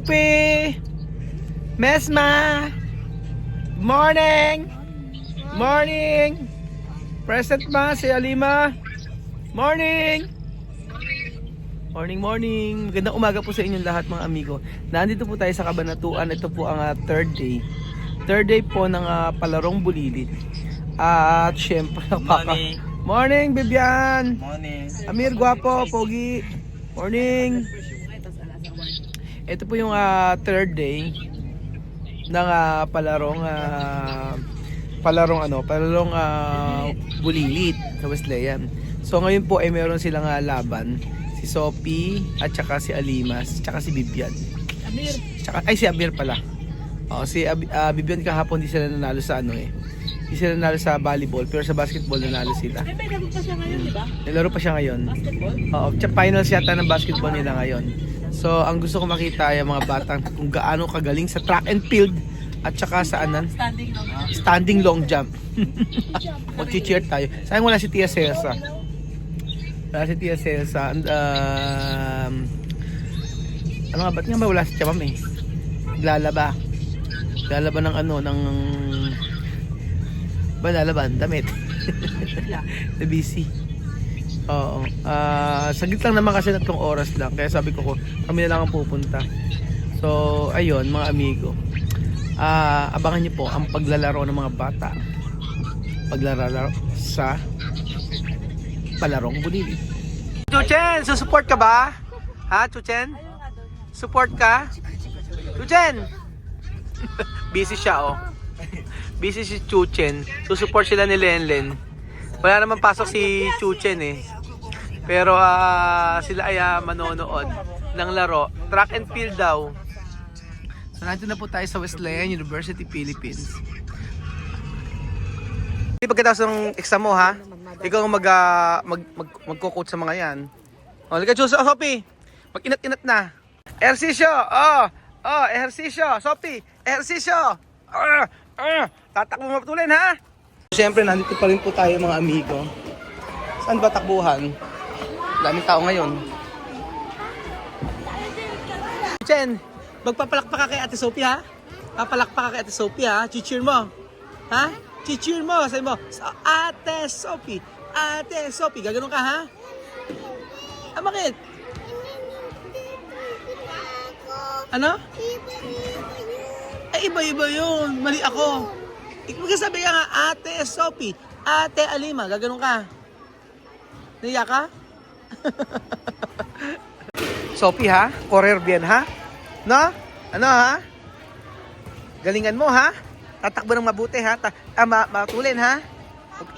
Sophie! Mesma! Morning! Morning! Present ba si Alima? Morning! Morning, morning! Magandang umaga po sa inyong lahat mga amigo. Nandito po tayo sa Cabanatuan. Ito po ang third day. Third day po ng palarong bulilit. At syempre, Morning, Bibian! Morning. Amir, guwapo, pogi. Morning! Ito po yung third day ng palarong bulilit sa Wesleyan. So ngayon po ay meron silang laban, si Sophie at saka si Alimas, saka si Bibian. Amir. Si Amir pala. Si Bibian kahapon di sila nanalo sa Di sila nanalo sa volleyball, pero sa basketball nanalo sila. May laro pa siya ngayon, di ba? Nilaro pa siya ngayon. Basketball? Finals yata ng basketball nila ngayon. So, ang gusto ko makita yung mga batang kung gaano kagaling sa track and field at saka sa standing long jump. O cheer tayo. Sayang wala si Tia Celsa. Wala si Tia Celsa. And, ba't nga ba wala si Chamam eh? Lalaba ng lalaban, damit. Na busy. Oo. Saglit lang naman kasi 3 oras lang. Kaya sabi ko kami na lang ang pupunta. So, ayun mga amigo. Abangan niyo po ang paglalaro ng mga bata. Paglalaro sa palarong bulilit. Chuchen, susupport ka ba? Ha, Chuchen? Support ka? Chuchen! Busy siya, Busy si Chuchen. Susupport sila ni Lenlen. Wala naman pasok si Chuchen eh. Pero sila ay manonood ng laro. Track and field daw. So nandito na po tayo sa Wesleyan University, Philippines. Pagkatapos ng exam mo ha, ikaw ang magko-coach sa mga yan. Halika Sophie, mag-inat-inat na. Ehersisyo! Ehersisyo! Sophie, ehersisyo! Tatakbo mo patuloy ha? Siyempre, nandito pa rin po tayo mga amigo. Saan ba takbuhan? Daming tao ngayon. Chen, magpapalakpak ka kay Ate Sophie ha? Papalakpak ka kay Ate Sophie ha? Cheer mo. Ha? Cheer mo. Sabi mo, Ate Sophie. Ate Sophie. Gaganon ka ha? Bakit? Ano? Ay, iba-iba yun. Mali ako. Magsasabi ka nga, Ate Sophie, Ate Alima, gaganon ka. Naiyak ka? Sophie ha? Correr bien ha? No? Ano ha? Galingan mo ha? Tatakbo ng mabuti ha? Matulin ha?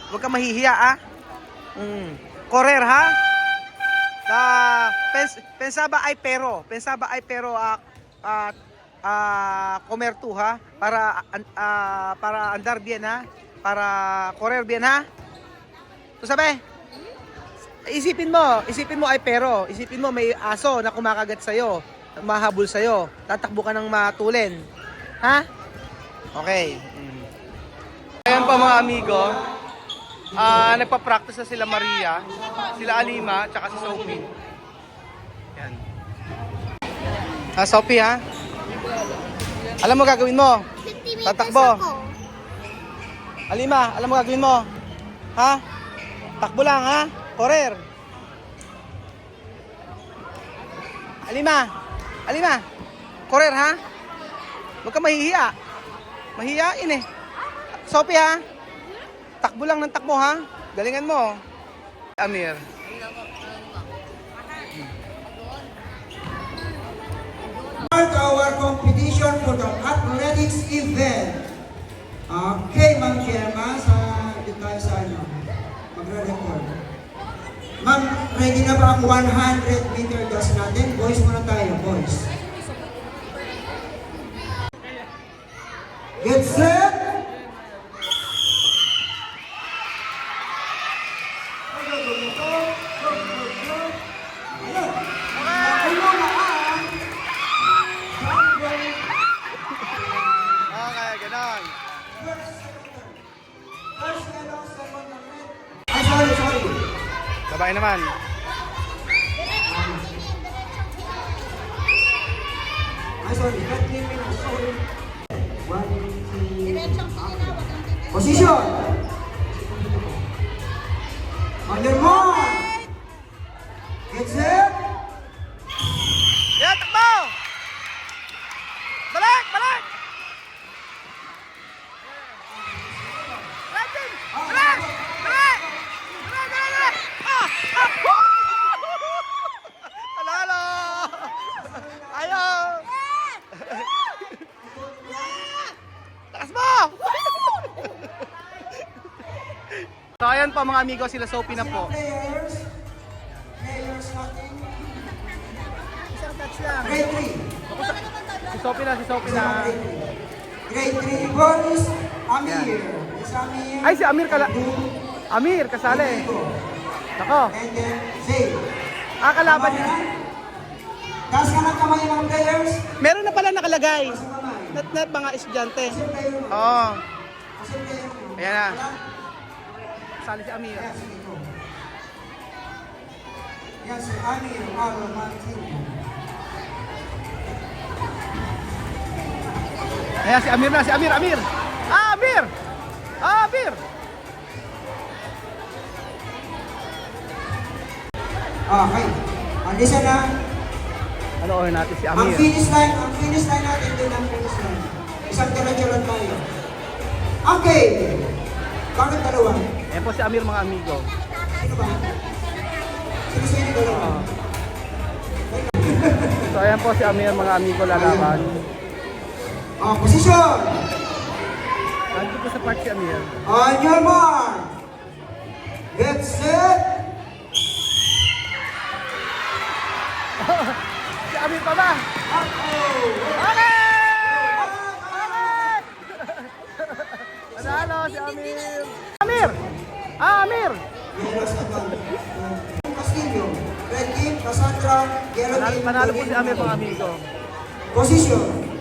Huwag ka mahihiya ha? Correr ha? Pensaba ay pero comer tu ha para andar bien ha, para correr bien ha. So sabi, isipin mo ay pero, isipin mo may aso na kumakagat sa'yo, mahabol sa'yo, tatakbo ka ng matulin ha. Okay. Ayan pa mga amigo, nagpa-practice na sila Maria, sila Alima, tsaka si Sophie. Yan. Sophie ha, alam mo gagawin mo? Tatakbo. Alima, alam mo gagawin mo? Ha? Takbo lang ha? Correr. Alima, correr ha? Huwag ka mahihiya. Mahihiyain eh. Sophie ha? Takbo lang ng takbo ha? Galingan mo. Amir. Our competition for the athletics event. Okay, Ma'am Chairman, dito tayo sa magre-record. Ma'am, ready na ba ang 100 meter dash natin? Boys muna tayo, boys. Get set! Sabay naman. Ay, sorry. 13 minutes, sorry. 1, 2, position! On your mark! Get set! Yan, takbo! Balik! Balik! Balik! Balik! Balik! Balik! Balik! Ah! Ah! Woo! Panalo! Ayaw! Takas mo! So ayan po mga amigo, sila Sophie na po. Players natin. Isang touch lang. Grade 3. Si Sophie na, si Sophie na. Grade 3, Boris Amir. Yes, Amir. Ay, si Amir Amir, kasali. Nako. And then Zay. Kalaban niya. Taas ka ng kamay mga players. Meron na pala nakalagay. Taas ang kamay. Net mga estudyante. Kasi player mo. Oo. Kasi player mo. Ayan na. Kasali si Amir. Yes, sige po. Yan si Amir Al-Martin. Ayan si Amir na, si Amir, Amir! Amir! Amir! Okay. Andisa na. Ano ohin natin si Ang Amir? finish line natin doon ang finish line. Isang diretso lang tayo. Okay. Bakit dalawa? Ayan po si Amir mga amigo. Sino ba? Sino dalawa? So ayan po si Amir mga amigo lalaban. Position! Nandito po sa part si Amir. On your mark! Get set! Si Amir pa ba? Uh-oh! Okay! Okay! Panalo si Amir! Amir! Amir! Yellow sa ball. Castillo. Red team, Cassandra. Yellow team. Panalo po si Amir mga amigo. Position.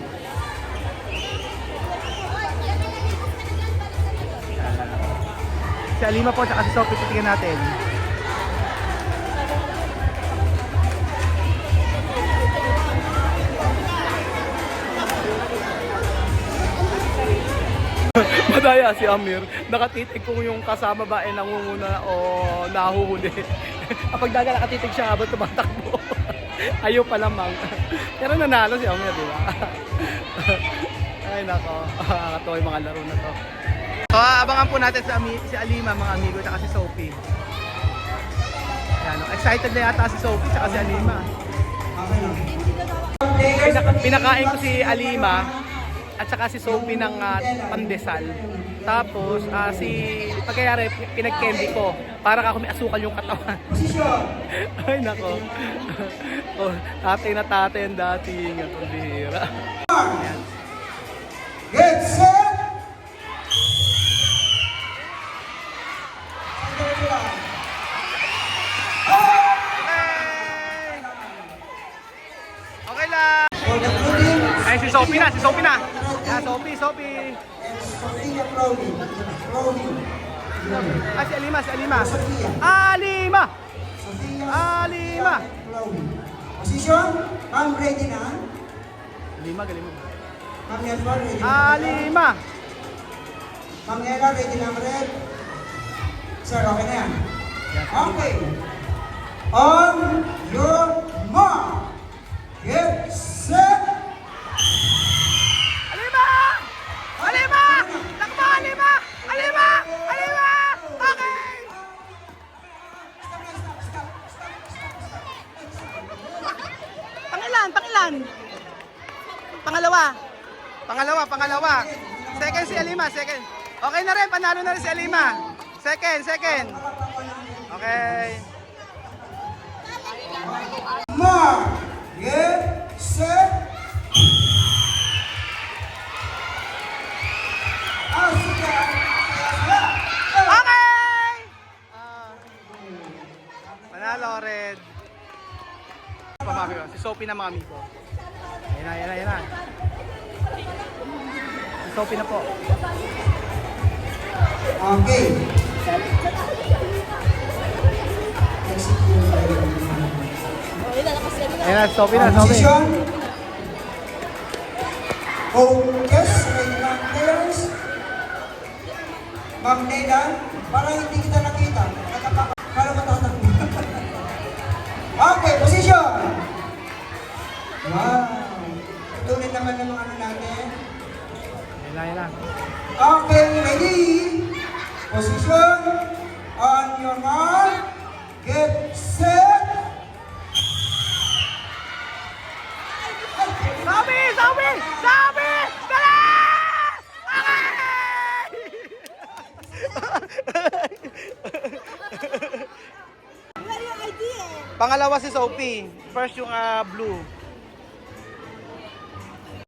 Si Alima po at si Sophie, titignan natin. Madaya si Amir. Nakatitig kung yung kasama ba ay nangunguna o nahuhuli. Kapag daga nakatitig siya habang tumatakbo. Ayaw pa lamang. Pero nanalo si Amir, di ba? Ay nako, nakakatawa yung mga laro na to. So, abangan po natin si Alima, mga amigo, at si Sophie. Ayan, excited na yata si Sophie at si Alima. Okay lang. Pinakain ko si Alima at saka si Sophie ng pandesal. Tapos si pagkayari pinag-candy ko para ako may asukal yung katawan. Position. Ay nako. Oh, tatay na tatay ang dating at bihira. Get set. Okay lang. For the blue team. Ay si Sophie na, si Sophie na. Ayan, Sophie. And Sophia Crowley. Ah, si Alima. Sophia. Alima! Sophia. Alima! Crowley. Position. Ma'am, ready na? Alima, galing mo. Ma'am Nelva, ready na? Alima! Ma'am Nela, ready na ang red? Sir, okay na yan? Okay. On your mark. Get set. Alima! Alima! Takbo, Alima! Alima! Alima! Okay! Pangilan? Pangalawa. Second si Alima, second. Okay na rin, panalo na rin si Alima. Second. Okay. Mark. Get set. Okay! Panalo, Red. Pamami ko. Si Sophie na mga amigo. Ayan na. Si Sophie na po. Okay. Ayan na, si Sophie na. Position. Focus, right now, players. Ma'am Neda, parang hindi kita nakita. Para matatakbo. Okay, position. Wow. Tuloy naman ng mga ano natin. Yan. Okay, ready? Position. On your mark. Get set. Sabi! Dali! Pangalawa si Sophie. First yung blue.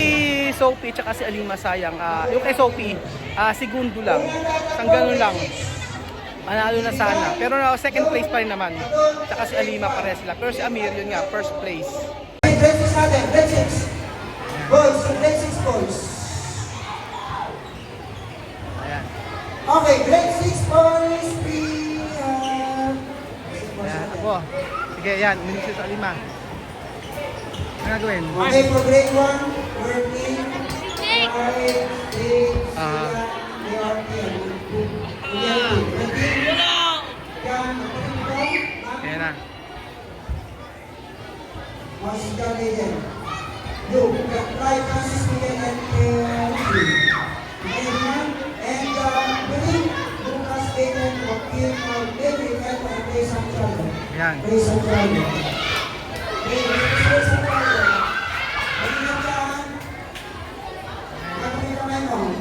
Si Sophie tsaka si Alima sayang. Yung kay Sophie, segundo lang. Ang ganun lang. Manalo na sana. Pero second place pa rin naman. Tsaka si Alima pares sila. Pero si Amir yun nga, first place. Grade 6 natin. Grade 6. Boys. Grade 6 boys. Ayan. Okay, grade 6 boys. Ayan, ako. Sige, yan. Minus sa Alima. Ano gagawin? Okay, for grade 1, working. 5, 6, 7, 8, Ayan na. You can try Francis Miguel and Kelly. And Billy, Lucas, Aiden, Joaquin, David, and Ray Santiago. Ayan. Ray Santiago. Ray Santiago. Malingat yan. Malamig kamay mo.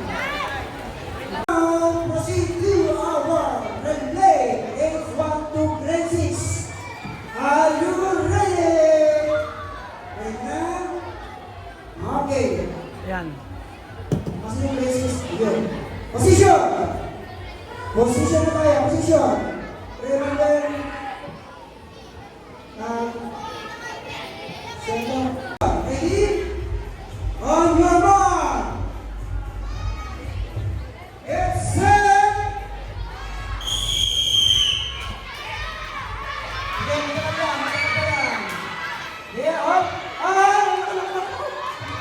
Now, proceed to our relay. 8-1 grade 6. Are you ready? Right now? Okay. Ayan. Masih yung basis. Yun. Position! Position na tayo. Position. Remember. Center. Ready? On your mark. Get set. Sige, magkakayan. Yeah, up.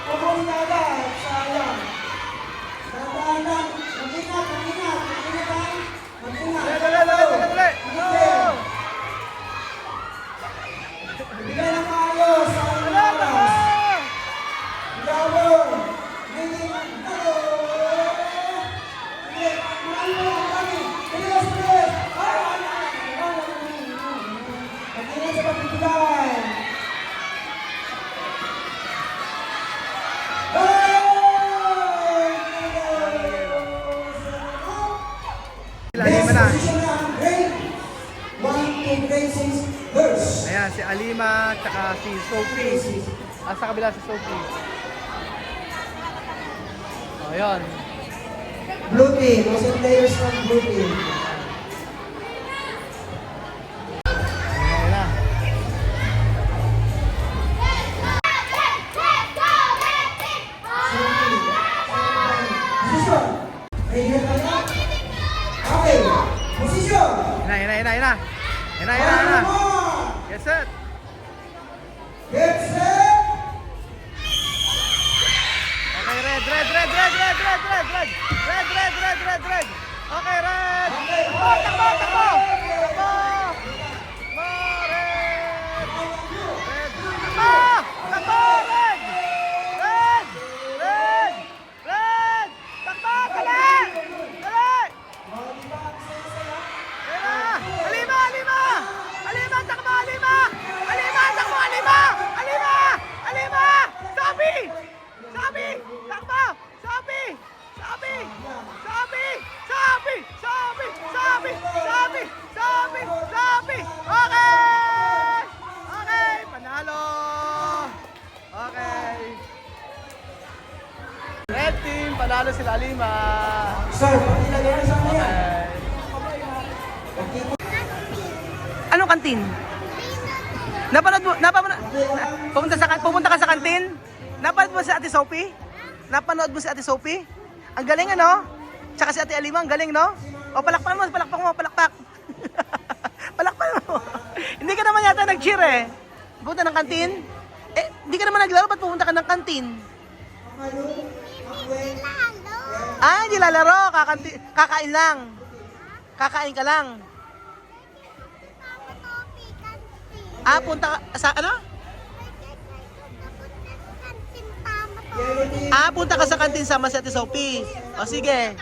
Pumuli na agad. Sayang. Tandaan. Mag-ingat. Dali! Bigay ng maayos sa aking oras. Bitawan. Hindi magdalo. Hindi. Maayos ang kami. Bilis. Mag-ingat sa pagpipilay. Alima na. Position na ang grade 1 to grade 6 girls. Ayan, si Alima tsaka si Sophie. Sa kabila si Sophie. O, yun. Blue team, also players from blue team. Ayan na. Position. Ready na tayo? Okay. Position. Ayan na. Get set. Get set. Okay, red. Okay, red. Takbo. Takbo, red. Takbo, red. Takbo, dali. Alima, takbo, Alima! Sabi! Okay, panalo! Okay. Red team, panalo sila Alima. Sir, pakilagay na sa kanya. Okay. Anong kantin? Pumunta ka sa kantin? Napanood mo si Ate Sophie? Napanood mo si Ate Sophie? Ang galing ano? Tsaka si Ate Alima, ang galing no? O palakpak mo. Palakpak mo. Hindi ka naman yata nag-cheer eh. Pumunta ng kantin? Eh, hindi ka naman naglaro, ba't pumunta ka ng kantin? wait. Ah, hindi lalaro. Kakain lang. Kakain ka lang. Ah, punta ka sa ano? Yellow team. Ah, punta ka sa kantin sama si Ate Sophie. O sige.